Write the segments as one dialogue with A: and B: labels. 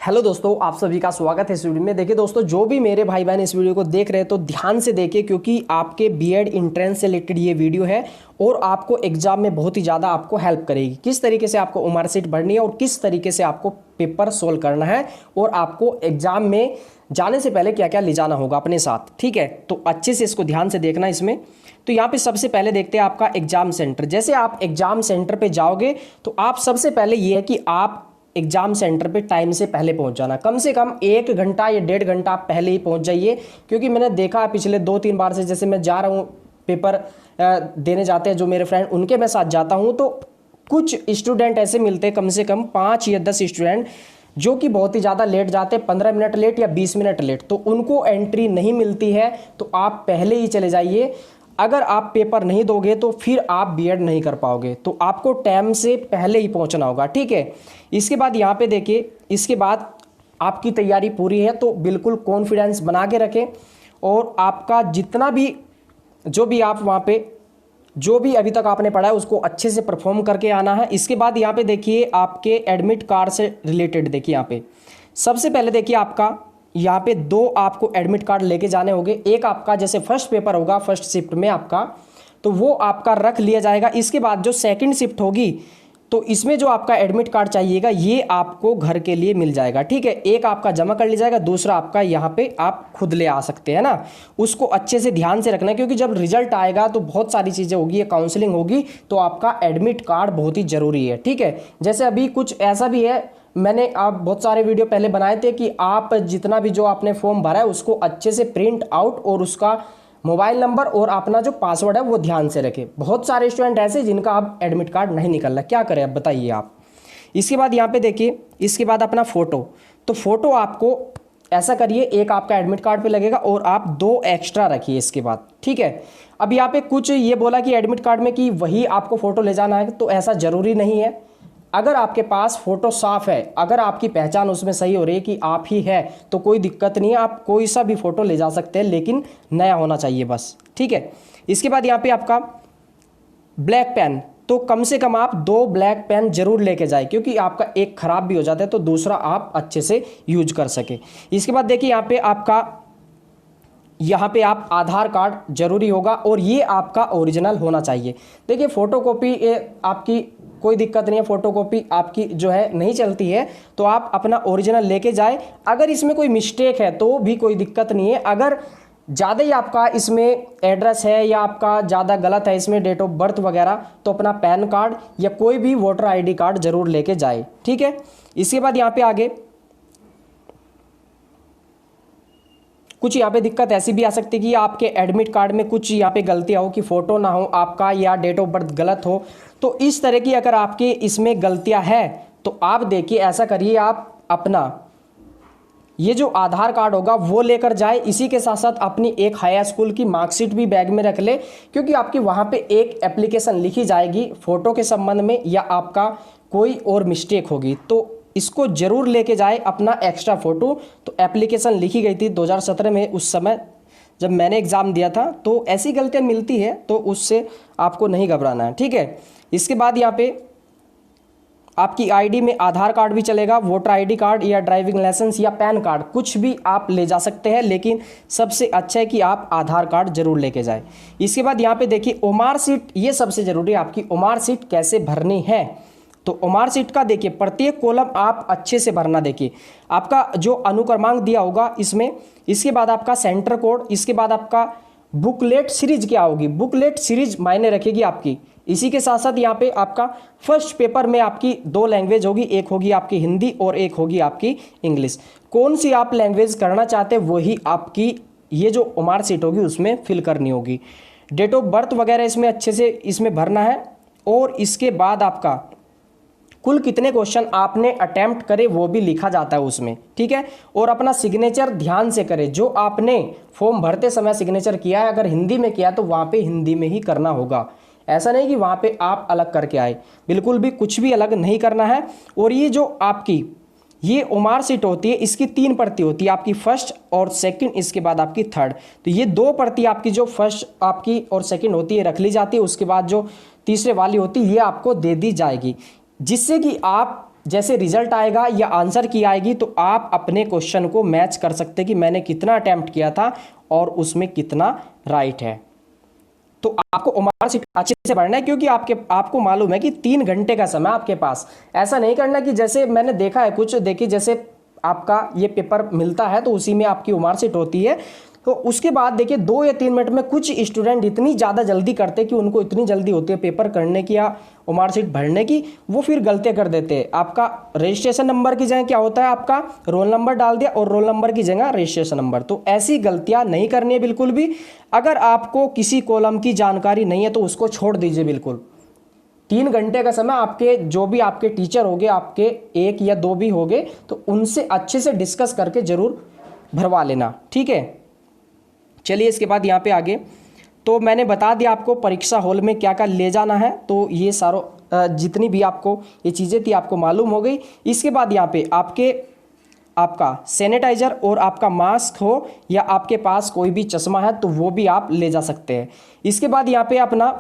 A: Hello दोस्तों, आप सभी का स्वागत है इस वीडियो में। देखिए दोस्तों, जो भी मेरे भाई बहन इस वीडियो को देख रहे हैं तो ध्यान से देखिए, क्योंकि आपके बीएड एंट्रेंस से रिलेटेड ये वीडियो है और आपको एग्जाम में बहुत ही ज़्यादा आपको हेल्प करेगी। किस तरीके से आपको मार्कशीट भरनी है और किस तरीके से आपको पेपर सोल्व करना है और आपको एग्जाम में जाने से पहले क्या क्या ले जाना होगा अपने साथ। ठीक है, तो अच्छे से इसको ध्यान से देखना इसमें। तो यहाँ पे सबसे पहले देखते हैं आपका एग्जाम सेंटर। जैसे आप एग्जाम सेंटर पे जाओगे तो आप सबसे पहले ये है कि आप एग्जाम सेंटर पे टाइम से पहले पहुंच जाना। कम से कम 1 घंटा या 1.5 घंटा आप पहले ही पहुंच जाइए, क्योंकि मैंने देखा पिछले 2-3 बार से, जैसे मैं जा रहा हूं पेपर देने जाते हैं जो मेरे फ्रेंड, उनके मैं साथ जाता हूं तो कुछ स्टूडेंट ऐसे मिलते हैं, कम से कम 5 या 10 स्टूडेंट जो कि बहुत ही ज़्यादा लेट जाते हैं, 15 मिनट लेट या 20 मिनट लेट, तो उनको एंट्री नहीं मिलती है। तो आप पहले ही चले जाइए। अगर आप पेपर नहीं दोगे तो फिर आप बीएड नहीं कर पाओगे, तो आपको टाइम से पहले ही पहुंचना होगा। ठीक है, इसके बाद यहाँ पे देखिए, इसके बाद आपकी तैयारी पूरी है तो बिल्कुल कॉन्फिडेंस बना के रखें और आपका जितना भी जो भी आप वहाँ पे जो भी अभी तक आपने पढ़ा है उसको अच्छे से परफॉर्म करके आना है। इसके बाद यहाँ पे देखिए आपके एडमिट कार्ड से रिलेटेड, देखिए यहाँ पे सबसे पहले देखिए आपका यहाँ पे 2 आपको एडमिट कार्ड लेके जाने होंगे। एक आपका जैसे फर्स्ट पेपर होगा फर्स्ट शिफ्ट में आपका, तो वो आपका रख लिया जाएगा। इसके बाद जो सेकंड शिफ्ट होगी तो इसमें जो आपका एडमिट कार्ड चाहिएगा ये आपको घर के लिए मिल जाएगा। ठीक है, एक आपका जमा कर लिया जाएगा, दूसरा आपका यहाँ पे आप खुद ले आ सकते हैं ना। उसको अच्छे से ध्यान से रखना है, क्योंकि जब रिजल्ट आएगा तो बहुत सारी चीज़ें होगी, काउंसलिंग होगी, तो आपका एडमिट कार्ड बहुत ही ज़रूरी है। ठीक है, जैसे अभी कुछ ऐसा भी है, मैंने आप बहुत सारे वीडियो पहले बनाए थे कि आप जितना भी जो आपने फॉर्म भरा है उसको अच्छे से प्रिंट आउट और उसका मोबाइल नंबर और अपना जो पासवर्ड है वो ध्यान से रखें। बहुत सारे स्टूडेंट ऐसे जिनका अब एडमिट कार्ड नहीं निकल रहा, क्या करें अब बताइए आप। इसके बाद यहाँ पे देखिए, इसके बाद अपना फ़ोटो, तो फ़ोटो आपको ऐसा करिए, एक आपका एडमिट कार्ड पे लगेगा और आप 2 एक्स्ट्रा रखिए इसके बाद। ठीक है, अब यहाँ पे कुछ ये बोला कि एडमिट कार्ड में कि वही आपको फ़ोटो ले जाना है, तो ऐसा ज़रूरी नहीं है। अगर आपके पास फ़ोटो साफ़ है, अगर आपकी पहचान उसमें सही हो रही है कि आप ही है, तो कोई दिक्कत नहीं है, आप कोई सा भी फ़ोटो ले जा सकते हैं, लेकिन नया होना चाहिए बस। ठीक है, इसके बाद यहाँ पे आपका ब्लैक पेन, तो कम से कम आप 2 ब्लैक पेन जरूर लेके जाए, क्योंकि आपका एक ख़राब भी हो जाता है तो दूसरा आप अच्छे से यूज कर सके। इसके बाद देखिए यहाँ पे आप आधार कार्ड जरूरी होगा और ये आपका ओरिजिनल होना चाहिए। देखिए फ़ोटोकॉपी आपकी कोई दिक्कत नहीं है, फ़ोटोकॉपी आपकी जो है नहीं चलती है, तो आप अपना ओरिजिनल लेके जाए। अगर इसमें कोई मिस्टेक है तो भी कोई दिक्कत नहीं है। अगर ज़्यादा ही आपका इसमें एड्रेस है या आपका ज़्यादा गलत है इसमें डेट ऑफ बर्थ वगैरह, तो अपना पैन कार्ड या कोई भी वोटर आईडी कार्ड ज़रूर लेके जाए। ठीक है, इसके बाद यहाँ पे आगे कुछ यहाँ पे दिक्कत ऐसी भी आ सकती है कि आपके एडमिट कार्ड में कुछ यहाँ पे गलतियाँ हो, कि फ़ोटो ना हो आपका या डेट ऑफ बर्थ गलत हो। तो इस तरह की अगर आपके इसमें गलतियाँ हैं तो आप देखिए, ऐसा करिए, आप अपना ये जो आधार कार्ड होगा वो लेकर जाए। इसी के साथ साथ अपनी एक हाई स्कूल की मार्कशीट भी बैग में रख ले, क्योंकि आपकी वहाँ पे एक एप्लीकेशन लिखी जाएगी फ़ोटो के संबंध में, या आपका कोई और मिस्टेक होगी तो इसको जरूर लेके जाए अपना एक्स्ट्रा फ़ोटो। तो एप्लीकेशन लिखी गई थी 2017 में, उस समय जब मैंने एग्ज़ाम दिया था, तो ऐसी गलतियाँ मिलती है तो उससे आपको नहीं घबराना है। ठीक है, इसके बाद यहाँ पे आपकी आईडी में आधार कार्ड भी चलेगा, वोटर आईडी कार्ड या ड्राइविंग लाइसेंस या पैन कार्ड, कुछ भी आप ले जा सकते हैं, लेकिन सबसे अच्छा है कि आप आधार कार्ड जरूर लेके जाएं। इसके बाद यहाँ पे देखिए ओमार सीट, ये सबसे ज़रूरी है, आपकी ओमार सीट कैसे भरनी है। तो ओमार सीट का देखिए प्रत्येक कॉलम आप अच्छे से भरना। देखिए आपका जो अनुक्रमांक दिया होगा इसमें, इसके बाद आपका सेंटर कोड, इसके बाद आपका बुकलेट सीरीज क्या होगी, बुकलेट सीरीज मायने रखेगी आपकी। इसी के साथ साथ यहाँ पे आपका फर्स्ट पेपर में आपकी 2 लैंग्वेज होगी, एक होगी आपकी हिंदी और एक होगी आपकी इंग्लिश। कौन सी आप लैंग्वेज करना चाहते हैं वही आपकी ये जो ओमार सीट होगी उसमें फिल करनी होगी। डेट ऑफ बर्थ वगैरह इसमें अच्छे से इसमें भरना है। और इसके बाद आपका कुल कितने क्वेश्चन आपने अटेम्प्ट करे वो भी लिखा जाता है उसमें। ठीक है, और अपना सिग्नेचर ध्यान से करें, जो आपने फॉर्म भरते समय सिग्नेचर किया है, अगर हिंदी में किया तो वहाँ पे हिंदी में ही करना होगा। ऐसा नहीं कि वहाँ पे आप अलग करके आए, बिल्कुल भी कुछ भी अलग नहीं करना है। और ये जो आपकी ये ओमार सीट होती है, इसकी 3 प्रति होती है, आपकी फर्स्ट और सेकंड, इसके बाद आपकी थर्ड। तो ये 2 प्रति आपकी जो फर्स्ट आपकी और सेकंड होती है रख ली जाती है, उसके बाद जो तीसरे वाली होती है ये आपको दे दी जाएगी, जिससे कि आप जैसे रिजल्ट आएगा या आंसर की आएगी तो आप अपने क्वेश्चन को मैच कर सकते कि मैंने कितना अटेम्प्ट किया था और उसमें कितना राइट है। तो आपको मार्कशीट अच्छे से पढ़ना है, क्योंकि आपको मालूम है कि 3 घंटे का समय आपके पास। ऐसा नहीं करना कि जैसे मैंने देखा है कुछ, देखिए जैसे आपका ये पेपर मिलता है तो उसी में आपकी मार्कशीट होती है, तो उसके बाद देखिए 2 या 3 मिनट में कुछ स्टूडेंट इतनी ज़्यादा जल्दी करते कि उनको इतनी जल्दी होती है पेपर करने की या मार्कशीट भरने की, वो फिर गलतियाँ कर देते हैं। आपका रजिस्ट्रेशन नंबर की जगह क्या होता है, आपका रोल नंबर डाल दिया और रोल नंबर की जगह रजिस्ट्रेशन नंबर। तो ऐसी गलतियाँ नहीं करनी है बिल्कुल भी। अगर आपको किसी कॉलम की जानकारी नहीं है तो उसको छोड़ दीजिए बिल्कुल। 3 घंटे का समय आपके जो भी आपके टीचर होंगे, आपके 1 या 2 भी होंगे, तो उनसे अच्छे से डिस्कस करके ज़रूर भरवा लेना, ठीक है। चलिए इसके बाद यहाँ पे आगे, तो मैंने बता दिया आपको परीक्षा हॉल में क्या क्या ले जाना है, तो ये सारों जितनी भी आपको ये चीज़ें थी आपको मालूम हो गई। इसके बाद यहाँ पे आपका सैनिटाइजर और आपका मास्क हो या आपके पास कोई भी चश्मा है तो वो भी आप ले जा सकते हैं। इसके बाद यहाँ पे अपना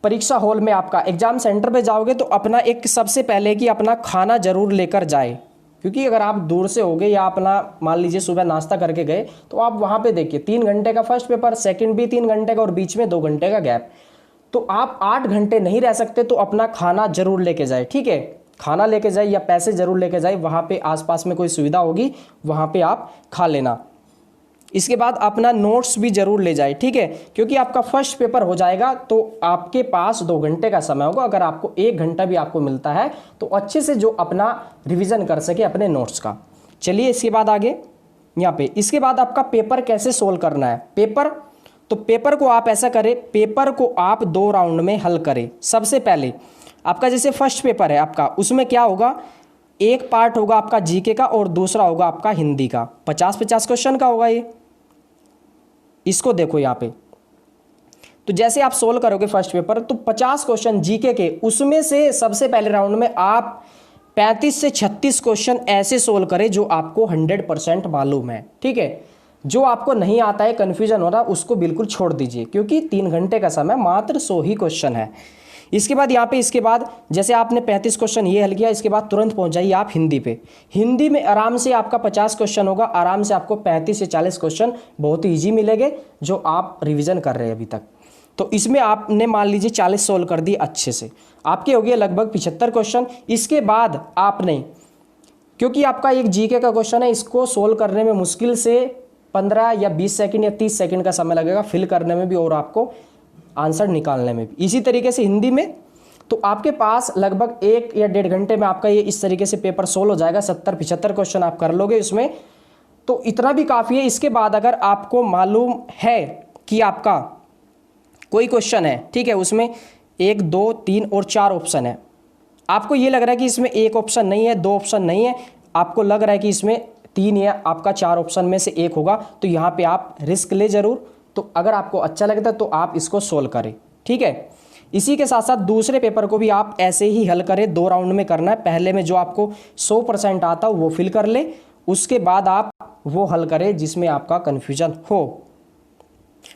A: परीक्षा हॉल में आपका एग्जाम सेंटर पे जाओगे तो अपना एक सबसे पहले कि अपना खाना जरूर लेकर जाए, क्योंकि अगर आप दूर से होगे या अपना मान लीजिए सुबह नाश्ता करके गए तो आप वहाँ पे देखिए 3 घंटे का फर्स्ट पेपर, सेकंड भी 3 घंटे का और बीच में 2 घंटे का गैप, तो आप 8 घंटे नहीं रह सकते, तो अपना खाना जरूर लेके जाए, ठीक है। खाना लेके जाए या पैसे जरूर लेके जाए, वहाँ पे आसपास में कोई सुविधा होगी वहाँ पे आप खा लेना। इसके बाद अपना नोट्स भी जरूर ले जाए, ठीक है, क्योंकि आपका फर्स्ट पेपर हो जाएगा तो आपके पास 2 घंटे का समय होगा। अगर आपको 1 घंटा भी आपको मिलता है तो अच्छे से जो अपना रिवीजन कर सके अपने नोट्स का। चलिए इसके बाद आगे यहाँ पे, इसके बाद आपका पेपर कैसे सोल्व करना है। पेपर को आप ऐसा करें, पेपर को आप 2 राउंड में हल करें। सबसे पहले आपका जैसे फर्स्ट पेपर है आपका, उसमें क्या होगा, एक पार्ट होगा आपका जीके का और दूसरा होगा आपका हिंदी का। 50-50 क्वेश्चन का होगा ये। इसको देखो यहाँ पे, तो जैसे आप सोल्व करोगे फर्स्ट पेपर तो 50 क्वेश्चन जीके के, उसमें से सबसे पहले राउंड में आप 35 से 36 क्वेश्चन ऐसे सोल्व करें जो आपको 100% मालूम है, ठीक है। जो आपको नहीं आता है, कन्फ्यूजन हो रहा, उसको बिल्कुल छोड़ दीजिए, क्योंकि 3 घंटे का समय, मात्र 100 ही क्वेश्चन है। इसके बाद यहाँ पे, इसके बाद जैसे आपने 35 क्वेश्चन ये हल किया, इसके बाद तुरंत पहुँच जाइए आप हिंदी पे। हिंदी में आराम से आपका 50 क्वेश्चन होगा, आराम से आपको 35 से 40 क्वेश्चन बहुत ही ईजी मिलेंगे जो आप रिवीजन कर रहे हैं अभी तक। तो इसमें आपने मान लीजिए 40 सोल्व कर दिए अच्छे से, आपके हो गए लगभग 75 क्वेश्चन। इसके बाद आपने, क्योंकि आपका एक जीके का क्वेश्चन है, इसको सोल्व करने में मुश्किल से 15 या 20 सेकंड या 30 सेकंड का समय लगेगा, फिल करने में भी और आपको आंसर निकालने में भी। इसी तरीके से हिंदी में तो आपके पास लगभग 1 या 1.5 घंटे में आपका ये इस तरीके से पेपर सोल्व हो जाएगा। 70-75 क्वेश्चन आप कर लोगे उसमें, तो इतना भी काफ़ी है। इसके बाद अगर आपको मालूम है कि आपका कोई क्वेश्चन है, ठीक है, उसमें 1, 2, 3 और 4 ऑप्शन है, आपको ये लग रहा है कि इसमें 1 ऑप्शन नहीं है, 2 ऑप्शन नहीं है, आपको लग रहा है कि इसमें 3 या आपका 4 ऑप्शन में से 1 होगा, तो यहाँ पे आप रिस्क ले जरूर। तो अगर आपको अच्छा लगता है तो आप इसको सोल्व करें, ठीक है। इसी के साथ साथ दूसरे पेपर को भी आप ऐसे ही हल करें, 2 राउंड में करना है। पहले में जो आपको 100% आता हो वो फिल कर ले, उसके बाद आप वो हल करें जिसमें आपका कन्फ्यूजन हो।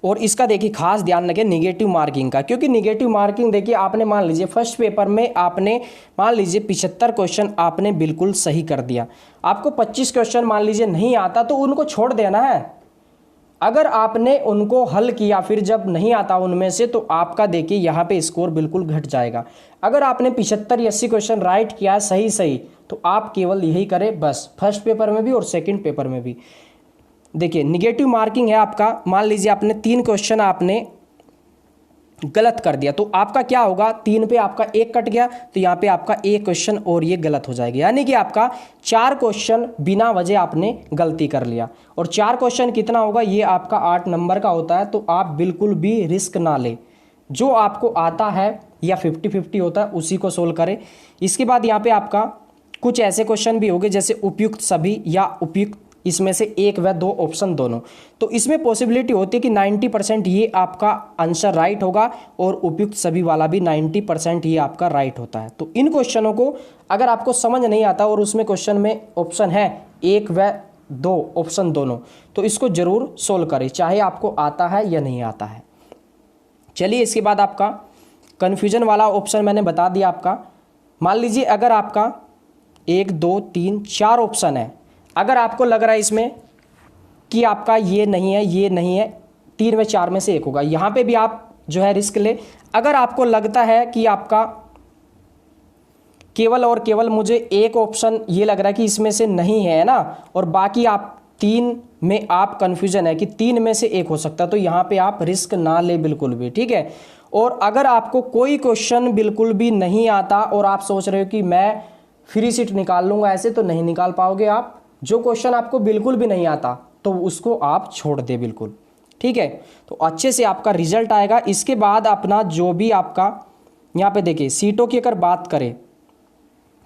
A: और इसका देखिए खास ध्यान रखें निगेटिव मार्किंग का, क्योंकि निगेटिव मार्किंग देखिए आपने मान लीजिए फर्स्ट पेपर में आपने मान लीजिए 75 क्वेश्चन आपने बिल्कुल सही कर दिया, आपको 25 क्वेश्चन मान लीजिए नहीं आता तो उनको छोड़ देना है। अगर आपने उनको हल किया फिर जब नहीं आता उनमें से, तो आपका देखिए यहाँ पे स्कोर बिल्कुल घट जाएगा। अगर आपने 75 या 80 क्वेश्चन राइट किया सही, तो आप केवल यही करें बस, फर्स्ट पेपर में भी और सेकंड पेपर में भी। देखिए निगेटिव मार्किंग है आपका, मान लीजिए आपने 3 क्वेश्चन आपने गलत कर दिया, तो आपका क्या होगा, 3 पे आपका 1 कट गया, तो यहाँ पे आपका 1 क्वेश्चन और ये गलत हो जाएगा, यानी कि आपका 4 क्वेश्चन बिना वजह आपने गलती कर लिया। और 4 क्वेश्चन कितना होगा, ये आपका 8 नंबर का होता है। तो आप बिल्कुल भी रिस्क ना ले, जो आपको आता है या 50-50 होता है उसी को सोल्व करें। इसके बाद यहाँ पे आपका कुछ ऐसे क्वेश्चन भी होंगे जैसे उपयुक्त सभी या उपयुक्त, इसमें से 1 व 2 ऑप्शन दोनों, तो इसमें पॉसिबिलिटी होती है कि 90% ये आपका आंसर राइट होगा और उपयुक्त सभी वाला भी 90% ये आपका राइट होता है। तो इन क्वेश्चनों को अगर आपको समझ नहीं आता और उसमें क्वेश्चन में ऑप्शन है 1 व 2 ऑप्शन दोनों, तो इसको जरूर सोल्व करें, चाहे आपको आता है या नहीं आता है। चलिए इसके बाद आपका कन्फ्यूजन वाला ऑप्शन मैंने बता दिया आपका, मान लीजिए अगर आपका 1 2 3 4 ऑप्शन है, अगर आपको लग रहा है इसमें कि आपका ये नहीं है, ये नहीं है, 3 में 4 में से एक होगा, यहाँ पे भी आप जो है रिस्क ले। अगर आपको लगता है कि आपका केवल और केवल मुझे एक ऑप्शन ये लग रहा है कि इसमें से नहीं है ना, और बाकी आप 3 में आप कंफ्यूजन है कि 3 में से एक हो सकता है, तो यहाँ पे आप रिस्क ना ले बिल्कुल भी, ठीक है। और अगर आपको कोई क्वेश्चन बिल्कुल भी नहीं आता और आप सोच रहे हो कि मैं फ्री सीट निकाल लूँगा, ऐसे तो नहीं निकाल पाओगे आप। जो क्वेश्चन आपको बिल्कुल भी नहीं आता तो उसको आप छोड़ दे बिल्कुल, ठीक है। तो अच्छे से आपका रिजल्ट आएगा। इसके बाद अपना जो भी आपका यहाँ पे देखिए सीटों की अगर बात करें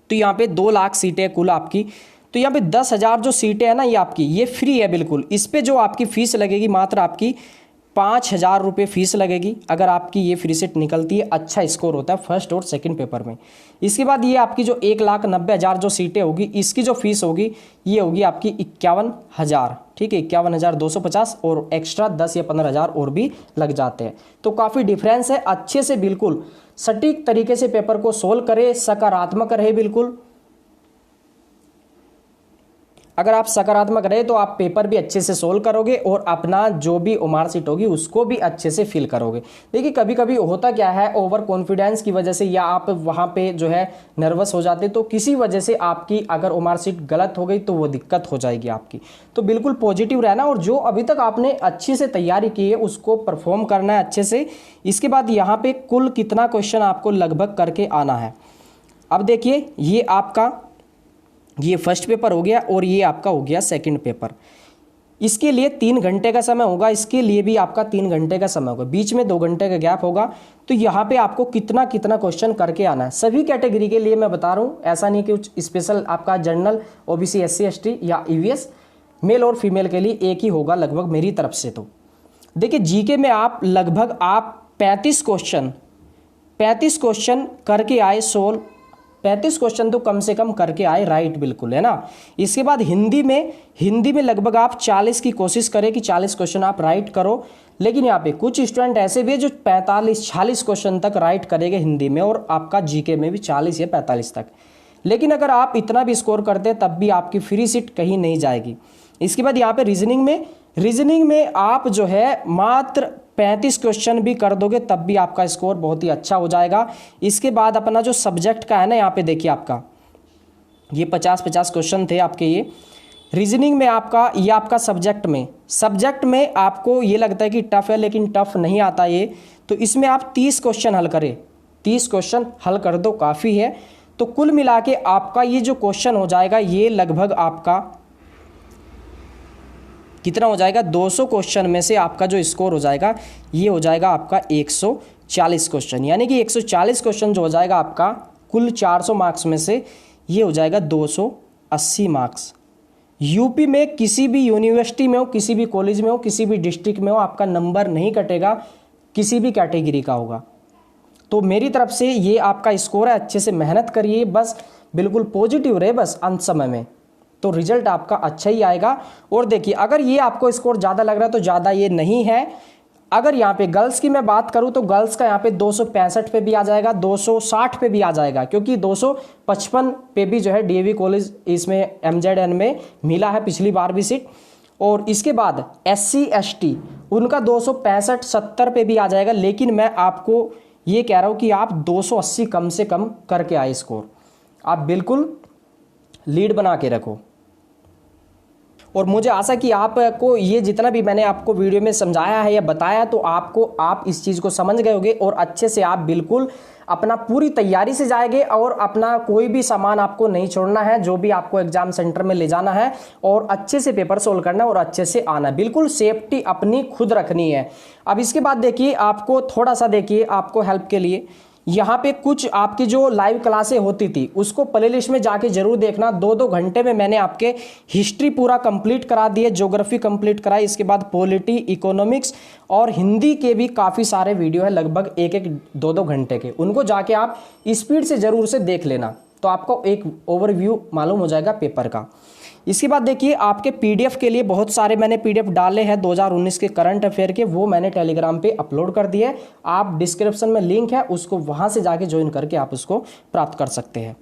A: तो यहाँ पे 2 लाख सीटें कुल आपकी, तो यहाँ पे 10,000 जो सीटें हैं ना ये आपकी ये फ्री है बिल्कुल। इस पे जो आपकी फ़ीस लगेगी मात्र आपकी 5,000 रुपये फ़ीस लगेगी अगर आपकी ये फ्री सीट निकलती है, अच्छा स्कोर होता है फर्स्ट और सेकंड पेपर में। इसके बाद ये आपकी जो 1,90,000 जो सीटें होगी इसकी जो फीस होगी ये होगी आपकी 51,000, ठीक है, 51,250, और एक्स्ट्रा 10 या 15,000 और भी लग जाते हैं। तो काफ़ी डिफरेंस है। अच्छे से बिल्कुल सटीक तरीके से पेपर को सोल्व करें, सकारात्मक रहे बिल्कुल। अगर आप सकारात्मक रहे तो आप पेपर भी अच्छे से सोल्व करोगे और अपना जो भी मार्कशीट होगी उसको भी अच्छे से फिल करोगे। देखिए कभी कभी होता क्या है, ओवर कॉन्फिडेंस की वजह से या आप वहाँ पे जो है नर्वस हो जाते, तो किसी वजह से आपकी अगर मार्कशीट गलत हो गई तो वो दिक्कत हो जाएगी आपकी। तो बिल्कुल पॉजिटिव रहना और जो अभी तक आपने अच्छे से तैयारी की है उसको परफॉर्म करना है अच्छे से। इसके बाद यहाँ पे कुल कितना क्वेश्चन आपको लगभग करके आना है। अब देखिए ये आपका ये फर्स्ट पेपर हो गया और ये आपका हो गया सेकंड पेपर। इसके लिए 3 घंटे का समय होगा, इसके लिए भी आपका 3 घंटे का समय होगा, बीच में 2 घंटे का गैप होगा। तो यहाँ पे आपको कितना कितना क्वेश्चन करके आना है सभी कैटेगरी के लिए मैं बता रहा हूँ। ऐसा नहीं कि कुछ स्पेशल आपका जनरल, ओबीसी, एससी, एसटी या ईवीएस, मेल और फीमेल के लिए एक ही होगा लगभग मेरी तरफ से। तो देखिए जीके में आप लगभग आप 35 क्वेश्चन करके आए सोल्व, 35 क्वेश्चन तो कम से कम करके आए राइट बिल्कुल, है ना। इसके बाद हिंदी में लगभग आप 40 की कोशिश करें कि 40 क्वेश्चन आप राइट करो। लेकिन यहाँ पे कुछ स्टूडेंट ऐसे भी है जो 45-46 क्वेश्चन तक राइट करेंगे हिंदी में, और आपका जीके में भी 40 या 45 तक। लेकिन अगर आप इतना भी स्कोर करते हैं तब भी आपकी फ्री सीट कहीं नहीं जाएगी। इसके बाद यहाँ पे रीजनिंग में आप जो है मात्र 35 क्वेश्चन भी कर दोगे तब भी आपका स्कोर बहुत ही अच्छा हो जाएगा। इसके बाद अपना जो सब्जेक्ट का है ना, यहाँ पे देखिए आपका ये 50-50 क्वेश्चन थे आपके ये रीजनिंग में। आपका ये आपका सब्जेक्ट में आपको ये लगता है कि टफ है, लेकिन टफ नहीं आता ये, तो इसमें आप 30 क्वेश्चन हल करें, 30 क्वेश्चन हल कर दो काफ़ी है। तो कुल मिला के आपका ये जो क्वेश्चन हो जाएगा ये लगभग आपका कितना हो जाएगा, 200 क्वेश्चन में से आपका जो स्कोर हो जाएगा ये हो जाएगा आपका 140 क्वेश्चन। यानी कि 140 क्वेश्चन जो हो जाएगा आपका कुल 400 मार्क्स में से ये हो जाएगा 280 मार्क्स। यूपी में किसी भी यूनिवर्सिटी में हो, किसी भी कॉलेज में हो, किसी भी डिस्ट्रिक्ट में हो, आपका नंबर नहीं कटेगा, किसी भी कैटेगरी का होगा। तो मेरी तरफ से ये आपका स्कोर है, अच्छे से मेहनत करिए, बस बिल्कुल पॉजिटिव रहे बस अंत समय में, तो रिजल्ट आपका अच्छा ही आएगा। और देखिए अगर ये आपको स्कोर ज़्यादा लग रहा है तो ज़्यादा ये नहीं है। अगर यहाँ पे गर्ल्स की मैं बात करूँ तो गर्ल्स का यहाँ पे 265 पे भी आ जाएगा, 260 पे भी आ जाएगा, क्योंककि 255 पे भी जो है डीएवी कॉलेज इसमें एमजेडएन में मिला है पिछली बार भी सीट। और इसके बाद एससी एसटी उनका 265-70 पे भी आ जाएगा। लेकिन मैं आपको ये कह रहा हूँ कि आप 280 कम से कम करके आए स्कोर, आप बिल्कुल लीड बना के रखो। और मुझे आशा कि आपको ये जितना भी मैंने आपको वीडियो में समझाया है या बताया तो आप इस चीज़ को समझ गए होंगे और अच्छे से आप बिल्कुल अपना पूरी तैयारी से जाएंगे और अपना कोई भी सामान आपको नहीं छोड़ना है, जो भी आपको एग्जाम सेंटर में ले जाना है और अच्छे से पेपर सोल्व करना है और अच्छे से आना है। बिल्कुल सेफ्टी अपनी खुद रखनी है। अब इसके बाद देखिए आपको थोड़ा सा देखिए आपको हेल्प के लिए यहाँ पे कुछ आपकी जो लाइव क्लासें होती थी उसको प्लेलिस्ट में जाके जरूर देखना। 2-2 घंटे में मैंने आपके हिस्ट्री पूरा कंप्लीट करा दिए, ज्योग्राफी कंप्लीट कराई, इसके बाद पॉलिटी, इकोनॉमिक्स और हिंदी के भी काफ़ी सारे वीडियो है लगभग 1-2 घंटे के, उनको जाके आप स्पीड से ज़रूर से देख लेना, तो आपको एक ओवरव्यू मालूम हो जाएगा पेपर का। इसके बाद देखिए आपके पीडीएफ के लिए बहुत सारे मैंने पीडीएफ डाले हैं 2019 के करंट अफेयर के, वो मैंने टेलीग्राम पे अपलोड कर दिए। आप डिस्क्रिप्शन में लिंक है, उसको वहां से जाके ज्वाइन करके आप उसको प्राप्त कर सकते हैं।